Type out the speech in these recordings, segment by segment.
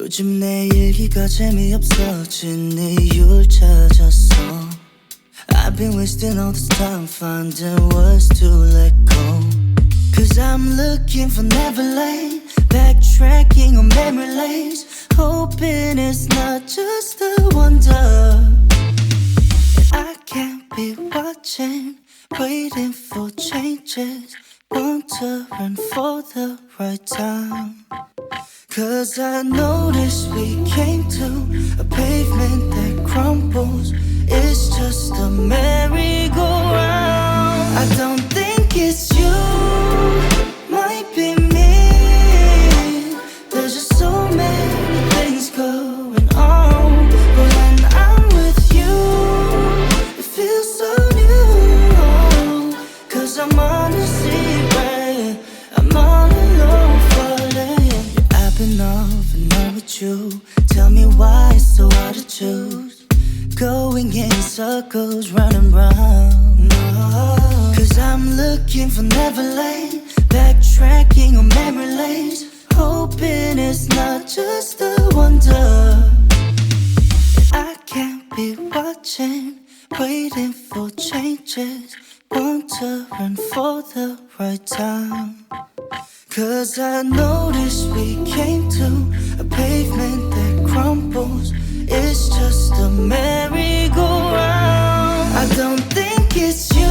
요즘 내 일기가 재미없어진 이유를 찾았어. I've been wasting all this time finding words to let go. Cause I'm looking for Neverland, backtracking on memory lanes, hoping it's not just a wonder. I can't be watching, waiting for changes, wondering for the right time. Cause I noticed we came to a pavement that crumbles. It's just a merry-go-round. I don't think it's you, might be me. There's just so many things going on, but when I'm with you, it feels so new. Cause I'm on a secret, I'm all alone falling. I've been off and on with you. Tell me why it's so hard to choose. Going in circles, running round. Cause I'm looking for Neverland, backtracking on memory lanes, hoping it's not just a wonder. I can't be watching, waiting for changes, wondering for the right time. Cause I noticed we came to a pavement that crumbles. It's just a merry-go-round. I don't think it's you,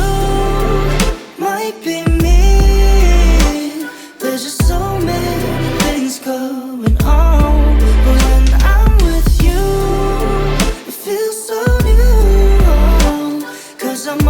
might be me. There's just so many things going on, but when I'm with you, it feels so new. Cause I'm